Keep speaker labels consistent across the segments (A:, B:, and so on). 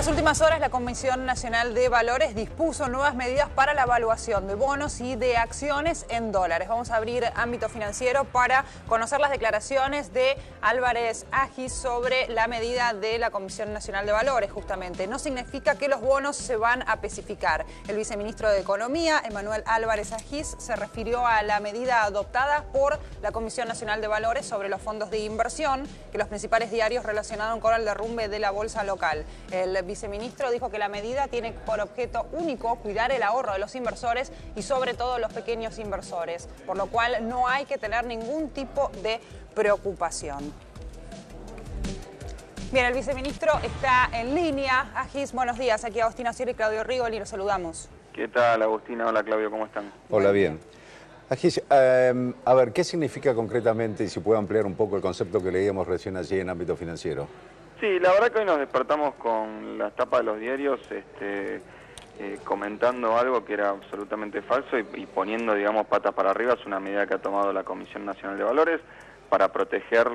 A: las últimas horas, la Comisión Nacional de Valores dispuso nuevas medidas para la evaluación de bonos y de acciones en dólares. Vamos a abrir ámbito financiero para conocer las declaraciones de Álvarez Agis sobre la medida de la Comisión Nacional de Valores, justamente. No significa que los bonos se van a especificar. El viceministro de Economía, Emanuel Álvarez Agis, se refirió a la medida adoptada por la Comisión Nacional de Valores sobre los fondos de inversión que los principales diarios relacionaron con el derrumbe de la bolsa local. El viceministro dijo que la medida tiene por objeto único cuidar el ahorro de los inversores y sobre todo los pequeños inversores, por lo cual no hay que tener ningún tipo de preocupación. Bien, el viceministro está en línea. Agis, buenos días. Aquí Agustín Aciero y Claudio Rigoli, los saludamos.
B: ¿Qué tal, Agustina? Hola, Claudio, ¿cómo están?
C: Hola, bien. Agis, a ver, ¿qué significa concretamente, y si puede ampliar un poco el concepto que leíamos recién allí en ámbito financiero?
B: Sí, la verdad que hoy nos despertamos con las tapas de los diarios comentando algo que era absolutamente falso y poniendo, digamos, patas para arriba. Es una medida que ha tomado la Comisión Nacional de Valores para proteger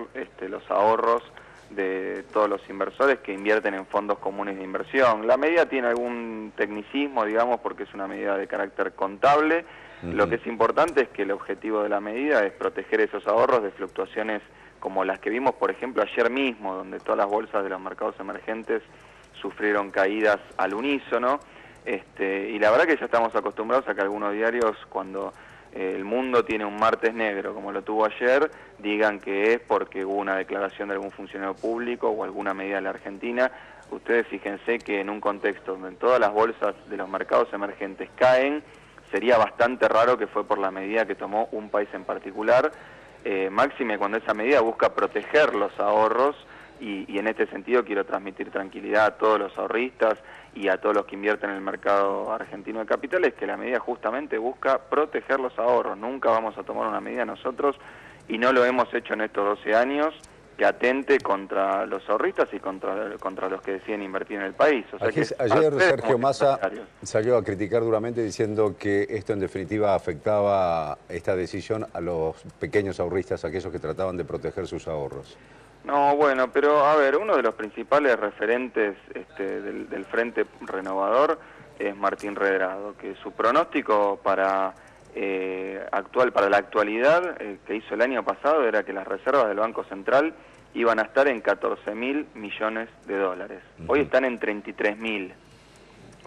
B: los ahorros de todos los inversores que invierten en fondos comunes de inversión. La medida tiene algún tecnicismo, digamos, porque es una medida de carácter contable. Lo que es importante es que el objetivo de la medida es proteger esos ahorros de fluctuaciones como las que vimos, por ejemplo, ayer mismo, donde todas las bolsas de los mercados emergentes sufrieron caídas al unísono. Y la verdad que ya estamos acostumbrados a que algunos diarios, cuando el mundo tiene un martes negro, como lo tuvo ayer, digan que es porque hubo una declaración de algún funcionario público o alguna medida de la Argentina. Ustedes fíjense que en un contexto donde todas las bolsas de los mercados emergentes caen, sería bastante raro que fue por la medida que tomó un país en particular, máxime cuando esa medida busca proteger los ahorros y en este sentido quiero transmitir tranquilidad a todos los ahorristas y a todos los que invierten en el mercado argentino de capitales, que la medida justamente busca proteger los ahorros. Nunca vamos a tomar una medida nosotros, y no lo hemos hecho en estos 12 años, que atente contra los ahorristas y contra los que deciden invertir en el país. O sea que
C: ayer Sergio Massa salió a criticar duramente diciendo que esto en definitiva afectaba esta decisión a los pequeños ahorristas, aquellos que trataban de proteger sus ahorros.
B: No, bueno, pero a ver, uno de los principales referentes del Frente Renovador es Martín Redrado, que su pronóstico para la actualidad que hizo el año pasado era que las reservas del Banco Central iban a estar en 14.000 millones de dólares. Hoy están en 33.000.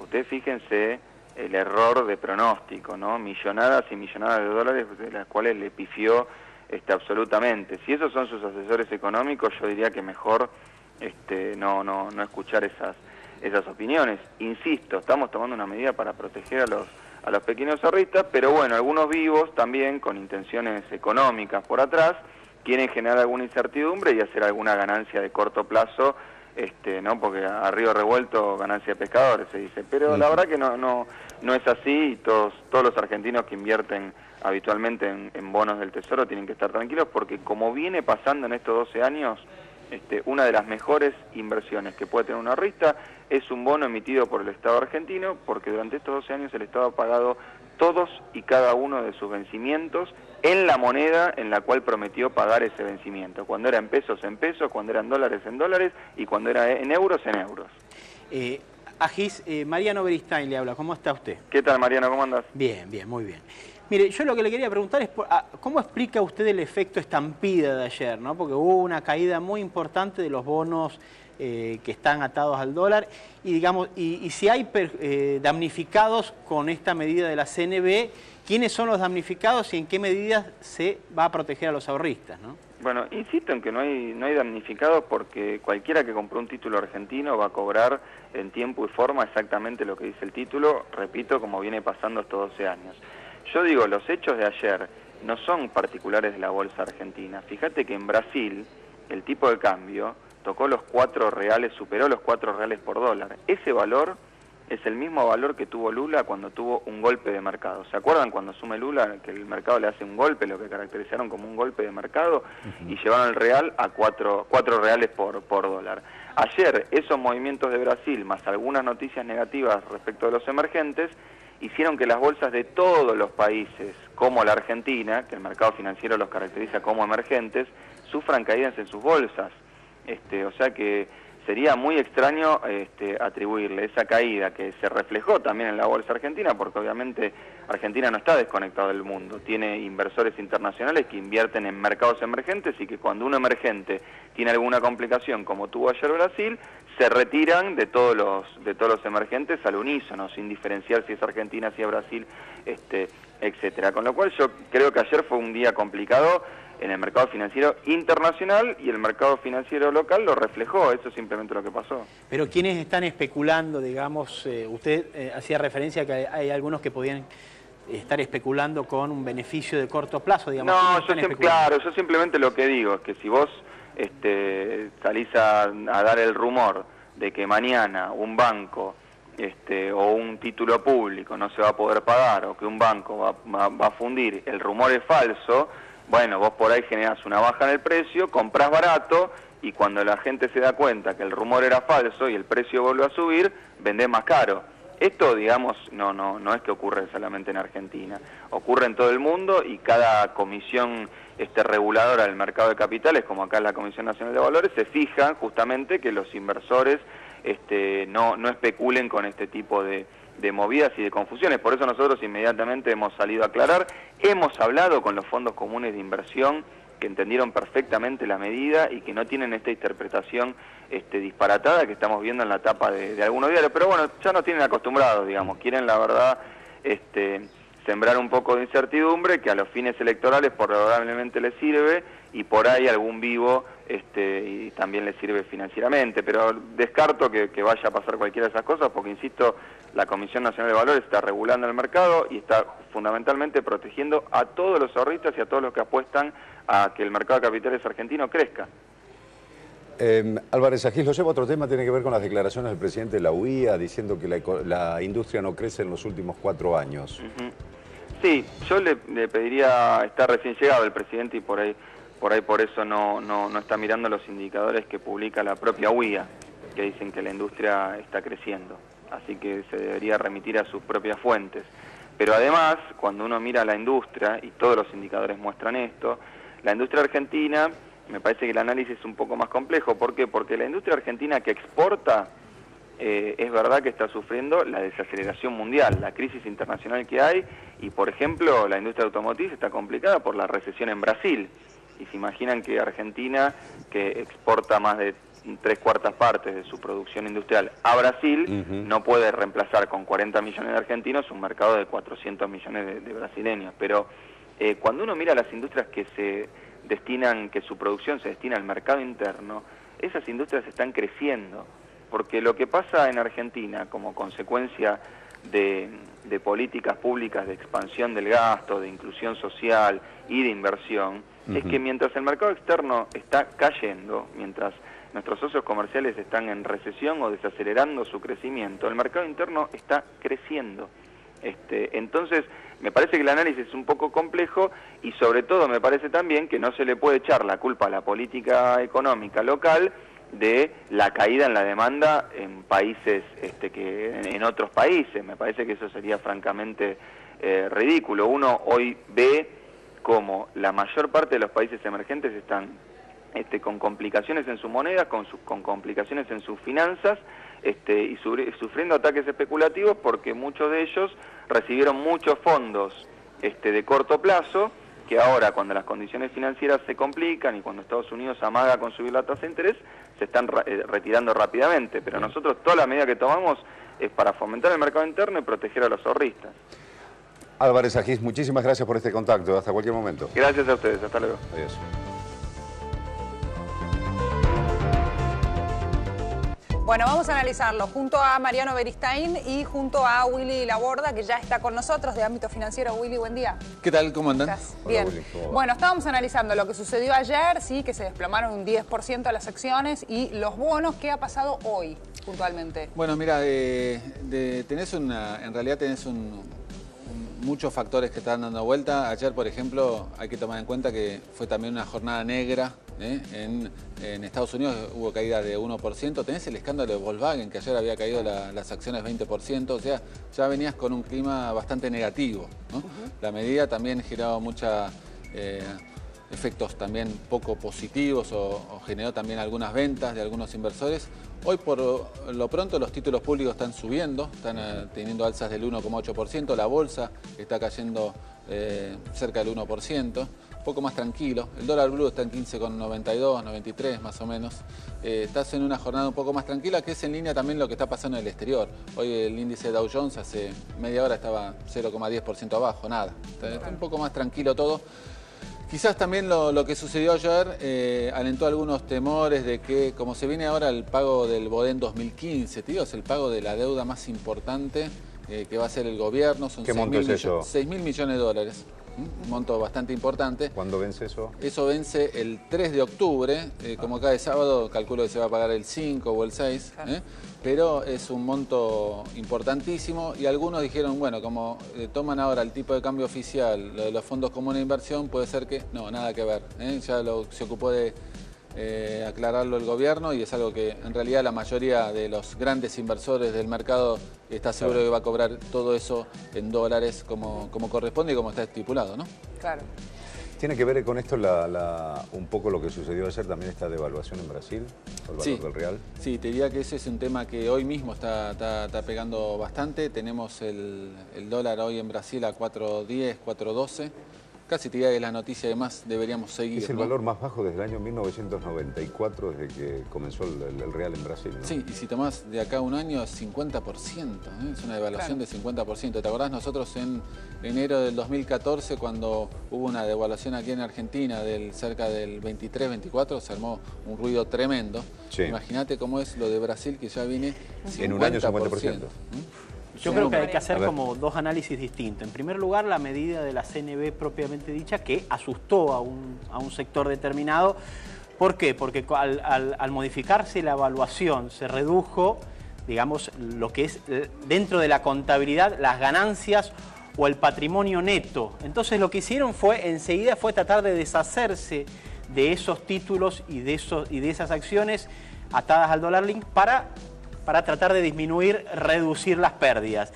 B: Ustedes fíjense el error de pronóstico, ¿no? Millonadas y millonadas de dólares, de las cuales le pifió absolutamente. Si esos son sus asesores económicos, yo diría que mejor no escuchar esas opiniones. Insisto, estamos tomando una medida para proteger a los pequeños ahorristas, pero bueno, algunos vivos también con intenciones económicas por atrás quieren generar alguna incertidumbre y hacer alguna ganancia de corto plazo, ¿no? Porque a río revuelto ganancia de pescadores se dice, pero la verdad que no es así, y todos los argentinos que invierten habitualmente en bonos del Tesoro tienen que estar tranquilos, porque como viene pasando en estos 12 años, una de las mejores inversiones que puede tener un ahorrista es un bono emitido por el Estado argentino, porque durante estos 12 años el Estado ha pagado todos y cada uno de sus vencimientos en la moneda en la cual prometió pagar ese vencimiento. Cuando era en pesos, cuando eran dólares, en dólares, y cuando era en euros, en euros.
D: Agis, Mariano Beristain le habla. ¿Cómo está usted?
B: ¿Qué tal, Mariano? ¿Cómo andás?
D: Bien, bien, muy bien. Mire, yo lo que le quería preguntar es ¿cómo explica usted el efecto estampida de ayer, ¿no? Porque hubo una caída muy importante de los bonos que están atados al dólar y, digamos, y si hay damnificados con esta medida de la CNB, ¿quiénes son los damnificados y en qué medidas se va a proteger a los ahorristas, ¿no?
B: Bueno, insisto en que no hay damnificados, porque cualquiera que compró un título argentino va a cobrar en tiempo y forma exactamente lo que dice el título, repito, como viene pasando estos 12 años. Yo digo, los hechos de ayer no son particulares de la bolsa argentina. Fíjate que en Brasil el tipo de cambio tocó los 4 reales, superó los 4 reales por dólar. Ese valor es el mismo valor que tuvo Lula cuando tuvo un golpe de mercado. ¿Se acuerdan cuando asume Lula que el mercado le hace un golpe, lo que caracterizaron como un golpe de mercado, y llevaron el real a 4 reales por dólar? Ayer esos movimientos de Brasil, más algunas noticias negativas respecto de los emergentes, hicieron que las bolsas de todos los países, como la Argentina, que el mercado financiero los caracteriza como emergentes, sufran caídas en sus bolsas. O sea que sería muy extraño atribuirle esa caída que se reflejó también en la bolsa argentina, porque obviamente Argentina no está desconectado del mundo, tiene inversores internacionales que invierten en mercados emergentes y que cuando un emergente tiene alguna complicación, como tuvo ayer Brasil, se retiran de todos los emergentes al unísono, sin diferenciar si es Argentina, si es Brasil, etcétera. Con lo cual yo creo que ayer fue un día complicado en el mercado financiero internacional y el mercado financiero local lo reflejó, eso es simplemente lo que pasó.
D: Pero ¿quiénes están especulando, digamos, usted hacía referencia a que hay algunos que podían estar especulando con un beneficio de corto plazo, digamos?
B: No, yo simplemente lo que digo es que si vos salís a dar el rumor de que mañana un banco o un título público no se va a poder pagar o que un banco va a fundir, el rumor es falso. Bueno, vos por ahí generás una baja en el precio, comprás barato y cuando la gente se da cuenta que el rumor era falso y el precio vuelve a subir, vendés más caro. Esto, digamos, no es que ocurre solamente en Argentina, ocurre en todo el mundo y cada comisión reguladora del mercado de capitales, como acá es la Comisión Nacional de Valores, se fija justamente que los inversores no especulen con este tipo de movidas y de confusiones. Por eso nosotros inmediatamente hemos salido a aclarar, hemos hablado con los fondos comunes de inversión que entendieron perfectamente la medida y que no tienen esta interpretación disparatada que estamos viendo en la tapa de algunos diarios, pero bueno, ya nos tienen acostumbrados, digamos, quieren la verdad sembrar un poco de incertidumbre que a los fines electorales probablemente les sirve y por ahí algún vivo y también les sirve financieramente, pero descarto que vaya a pasar cualquiera de esas cosas porque, insisto, la Comisión Nacional de Valores está regulando el mercado y está fundamentalmente protegiendo a todos los ahorristas y a todos los que apuestan a que el mercado de capitales argentino crezca.
C: Álvarez Agis, lo llevo a otro tema, tiene que ver con las declaraciones del presidente de la UIA diciendo que la industria no crece en los últimos 4 años.
B: Sí, yo le pediría, está recién llegado el presidente y por eso no está mirando los indicadores que publica la propia UIA, que dicen que la industria está creciendo, así que se debería remitir a sus propias fuentes. Pero además, cuando uno mira la industria, y todos los indicadores muestran esto, la industria argentina, me parece que el análisis es un poco más complejo. ¿Por qué? Porque la industria argentina que exporta, es verdad que está sufriendo la desaceleración mundial, la crisis internacional que hay, y por ejemplo, la industria automotriz está complicada por la recesión en Brasil. Y se imaginan que Argentina, que exporta más de 3/4 partes de su producción industrial a Brasil, no puede reemplazar con 40 millones de argentinos un mercado de 400 millones de brasileños. Pero cuando uno mira las industrias que su producción se destina al mercado interno, esas industrias están creciendo, porque lo que pasa en Argentina como consecuencia de políticas públicas de expansión del gasto, de inclusión social y de inversión, es que mientras el mercado externo está cayendo, mientras nuestros socios comerciales están en recesión o desacelerando su crecimiento, el mercado interno está creciendo. Entonces, me parece que el análisis es un poco complejo y sobre todo me parece también que no se le puede echar la culpa a la política económica local de la caída en la demanda en países en otros países. Me parece que eso sería francamente ridículo. Uno hoy ve como la mayor parte de los países emergentes están con complicaciones en sus monedas, con complicaciones en sus finanzas, y sufriendo ataques especulativos porque muchos de ellos recibieron muchos fondos de corto plazo que ahora, cuando las condiciones financieras se complican y cuando Estados Unidos amaga con subir la tasa de interés, se están retirando rápidamente. Pero nosotros toda la medida que tomamos es para fomentar el mercado interno y proteger a los ahorristas.
C: Álvarez Agis, muchísimas gracias por este contacto. Hasta cualquier momento.
B: Gracias a ustedes. Hasta luego.
C: Adiós.
A: Bueno, vamos a analizarlo junto a Mariano Beristain y junto a Willy Laborda, que ya está con nosotros de Ámbito Financiero. Willy, buen día.
E: ¿Qué tal? ¿Cómo andan?
A: Bien.
C: Hola, Willy.
A: Bueno, estábamos analizando lo que sucedió ayer, sí, que se desplomaron un 10% las acciones y los bonos. ¿Qué ha pasado hoy, puntualmente?
E: Bueno, mira, en realidad tenés muchos factores que están dando vuelta. Ayer, por ejemplo, hay que tomar en cuenta que fue también una jornada negra. En Estados Unidos hubo caída de 1%. Tenés el escándalo de Volkswagen, que ayer había caído las acciones 20%. O sea, ya venías con un clima bastante negativo, ¿no? La medida también generaba mucha efectos también poco positivos o generó también algunas ventas de algunos inversores. Hoy por lo pronto los títulos públicos están subiendo, están teniendo alzas del 1,8%, la bolsa está cayendo cerca del 1%, un poco más tranquilo. El dólar blue está en 15,92, 93 más o menos. Estás en una jornada un poco más tranquila, que es en línea también lo que está pasando en el exterior. Hoy el índice Dow Jones hace media hora estaba 0,10% abajo, nada. Está un poco más tranquilo todo. Quizás también lo que sucedió ayer alentó algunos temores de que, como se viene ahora el pago del BODEN 2015, tío, es el pago de la deuda más importante que va a hacer el gobierno. Son
C: ¿Qué monto es eso?
E: 6.000 millones de dólares. Un monto bastante importante.
C: ¿Cuándo vence eso?
E: Eso vence el 3 de octubre. Como cada sábado, calculo que se va a pagar el 5 o el 6.
A: Claro.
E: Pero es un monto importantísimo y algunos dijeron, bueno, como toman ahora el tipo de cambio oficial, lo de los fondos comunes de inversión, puede ser que no, nada que ver. Ya se ocupó de aclararlo el gobierno y es algo que en realidad la mayoría de los grandes inversores del mercado está seguro que va a cobrar todo eso en dólares como corresponde y como está estipulado, ¿no?
A: Claro.
C: ¿Tiene que ver con esto un poco lo que sucedió ayer, también esta devaluación en Brasil, el valor del real?
E: Sí, te diría que ese es un tema que hoy mismo está pegando bastante. Tenemos el dólar hoy en Brasil a 4.10, 4.12. Casi te diría que la noticia además deberíamos seguir.
C: Es el valor más bajo desde el año 1994, desde que comenzó el real en Brasil, ¿no?
E: Sí, y si tomás de acá un año es 50%, es una devaluación del 50%. ¿Te acordás nosotros en enero del 2014 cuando hubo una devaluación aquí en Argentina del cerca del 23-24, se armó un ruido tremendo? Sí. Imagínate cómo es lo de Brasil que ya viene 50%.
C: En un año 50%.
D: Yo creo que hay que hacer como dos análisis distintos. En primer lugar, la medida de la CNB propiamente dicha que asustó a un sector determinado. ¿Por qué? Porque al modificarse la evaluación se redujo, digamos, lo que es dentro de la contabilidad, las ganancias o el patrimonio neto. Entonces lo que hicieron enseguida fue tratar de deshacerse de esos títulos y de esas acciones atadas al dólar link para tratar de reducir las pérdidas.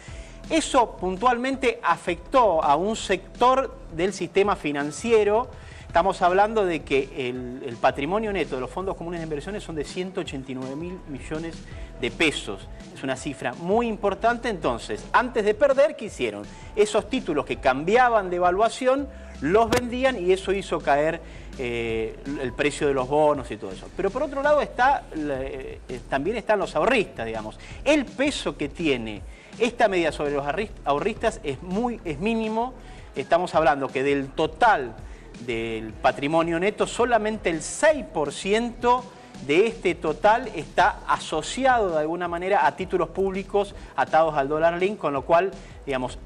D: Eso puntualmente afectó a un sector del sistema financiero. Estamos hablando de que el patrimonio neto de los fondos comunes de inversiones son de 189.000 millones de pesos. Es una cifra muy importante. Entonces, antes de perder, ¿qué hicieron? Esos títulos que cambiaban de evaluación los vendían y eso hizo caer el precio de los bonos y todo eso. Pero por otro lado también están los ahorristas, digamos. El peso que tiene esta medida sobre los ahorristas es mínimo. Estamos hablando que del total del patrimonio neto, solamente el 6% de este total está asociado de alguna manera a títulos públicos atados al dólar link, con lo cual, digamos,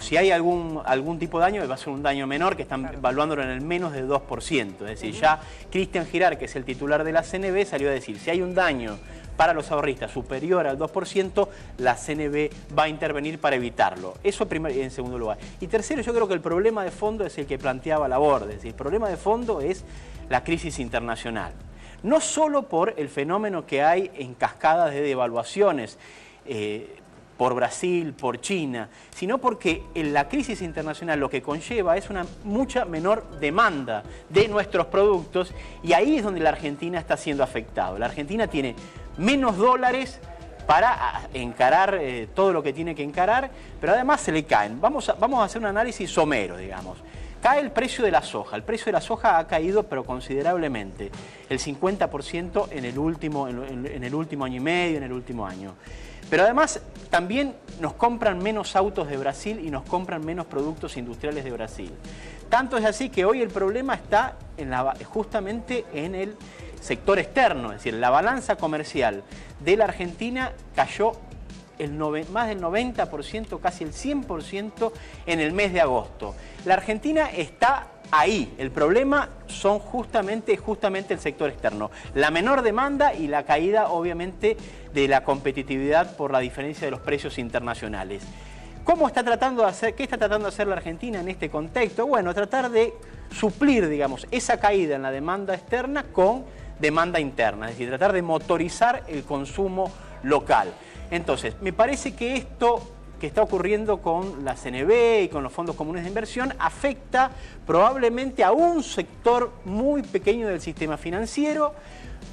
D: si hay algún tipo de daño, va a ser un daño menor, que están evaluándolo en el menos del 2%. Es decir, ya Cristian Girard, que es el titular de la CNB, salió a decir, si hay un daño para los ahorristas superior al 2%, la CNB va a intervenir para evitarlo. Eso en segundo lugar. Y tercero, yo creo que el problema de fondo es el que planteaba Laborde. Es decir, el problema de fondo es la crisis internacional. No solo por el fenómeno que hay en cascadas de devaluaciones, por Brasil, por China, sino porque en la crisis internacional lo que conlleva es una mucha menor demanda de nuestros productos y ahí es donde la Argentina está siendo afectada. La Argentina tiene menos dólares para encarar todo lo que tiene que encarar, pero además se le caen. Vamos a hacer un análisis somero, digamos. Cae el precio de la soja. El precio de la soja ha caído, pero considerablemente, el 50% en el último año y medio, en el último año. Pero además también nos compran menos autos de Brasil y nos compran menos productos industriales de Brasil. Tanto es así que hoy el problema está justamente en el sector externo, es decir, la balanza comercial de la Argentina cayó más del 90%, casi el 100% en el mes de agosto. La Argentina está ahí. El problema son justamente el sector externo. La menor demanda y la caída, obviamente, de la competitividad por la diferencia de los precios internacionales. ¿Qué está tratando de hacer la Argentina en este contexto? Bueno, tratar de suplir, digamos, esa caída en la demanda externa con demanda interna, es decir, tratar de motorizar el consumo local. Entonces, me parece que esto que está ocurriendo con la CNB y con los fondos comunes de inversión afecta probablemente a un sector muy pequeño del sistema financiero,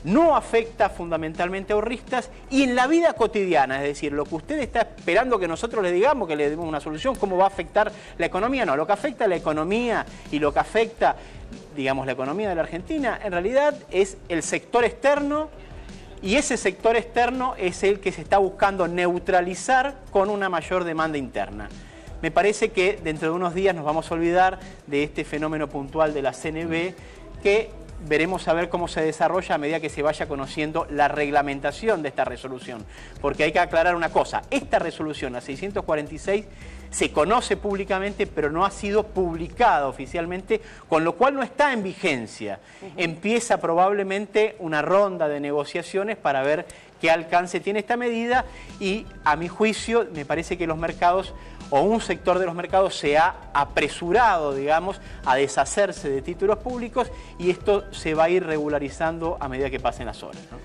D: no afecta fundamentalmente a ahorristas y en la vida cotidiana, es decir, lo que usted está esperando que nosotros le digamos, que le demos una solución, cómo va a afectar la economía, no, lo que afecta a la economía y lo que afecta, digamos, la economía de la Argentina, en realidad es el sector externo. Y ese sector externo es el que se está buscando neutralizar con una mayor demanda interna. Me parece que dentro de unos días nos vamos a olvidar de este fenómeno puntual de la CNB, que veremos a ver cómo se desarrolla a medida que se vaya conociendo la reglamentación de esta resolución. Porque hay que aclarar una cosa, esta resolución, la 646, se conoce públicamente, pero no ha sido publicada oficialmente, con lo cual no está en vigencia. Empieza probablemente una ronda de negociaciones para ver qué alcance tiene esta medida y, a mi juicio, me parece que los mercados, o un sector de los mercados, se ha apresurado, digamos, a deshacerse de títulos públicos y esto se va a ir regularizando a medida que pasen las horas, ¿no?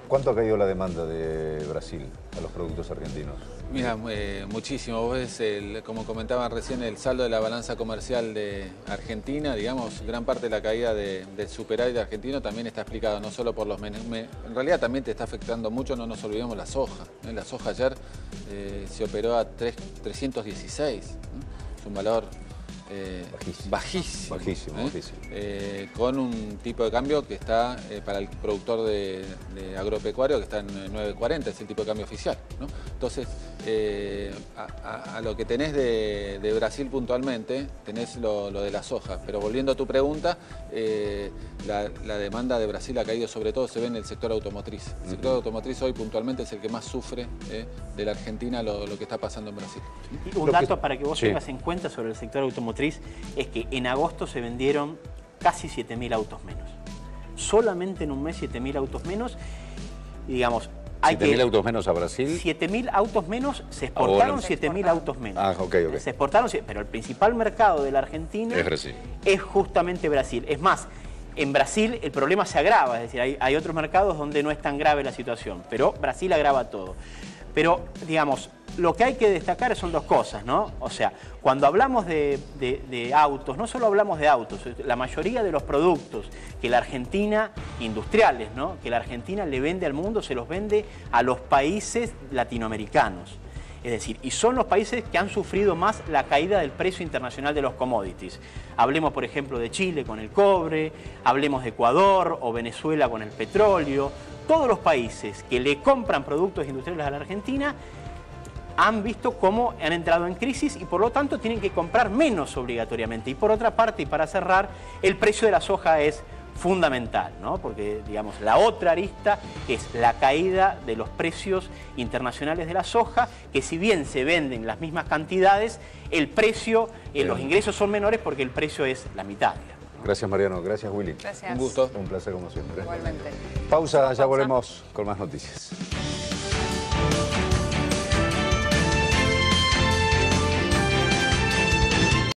C: ¿Cuánto ha caído la demanda de Brasil a los productos argentinos?
E: Mira, muchísimo. Vos ves, como comentaban recién, el saldo de la balanza comercial de Argentina, digamos, gran parte de la caída del superávit argentino también está explicado no solo por los en realidad también te está afectando mucho, no nos olvidemos la soja. La soja ayer se operó a 316, ¿no? Es un valor bajísimo. Con un tipo de cambio que está para el productor de agropecuario que está en 9.40, es el tipo de cambio oficial, ¿no? Entonces, a lo que tenés de Brasil puntualmente, tenés lo de la soja. Pero volviendo a tu pregunta, la demanda de Brasil ha caído, sobre todo se ve en el sector automotriz. El sector automotriz hoy puntualmente es el que más sufre de la Argentina lo que está pasando en Brasil.
D: Y un dato para que vos tengas en cuenta sobre el sector automotriz es que en agosto se vendieron casi 7.000 autos menos. Solamente en un mes 7.000 autos menos. Y digamos,
C: ¿7.000 autos menos a Brasil?
D: 7.000 autos menos, se exportaron 7.000 autos menos.
C: Ah, ok.
D: Se exportaron, pero el principal mercado de la Argentina
C: es Brasil.
D: Es justamente Brasil. Es más, en Brasil el problema se agrava, es decir, hay otros mercados donde no es tan grave la situación, pero Brasil agrava todo. Pero, digamos, lo que hay que destacar son dos cosas, ¿no? O sea, cuando hablamos de autos, no solo hablamos de autos, la mayoría de los productos que la Argentina, industriales, ¿no?, que la Argentina le vende al mundo, se los vende a los países latinoamericanos. Es decir, y son los países que han sufrido más la caída del precio internacional de los commodities. Hablemos, por ejemplo, de Chile con el cobre, hablemos de Ecuador o Venezuela con el petróleo. Todos los países que le compran productos industriales a la Argentina han visto cómo han entrado en crisis y por lo tanto tienen que comprar menos obligatoriamente. Y por otra parte, y para cerrar, el precio de la soja es fundamental, ¿no? Porque, digamos, la otra arista es la caída de los precios internacionales de la soja, que si bien se venden las mismas cantidades, el precio, los ingresos son menores porque el precio es la mitad.
C: Gracias, Mariano. Gracias, Willy.
A: Gracias.
E: Un gusto.
C: Un placer como siempre.
A: Igualmente.
C: Pausa, ya volvemos con más noticias.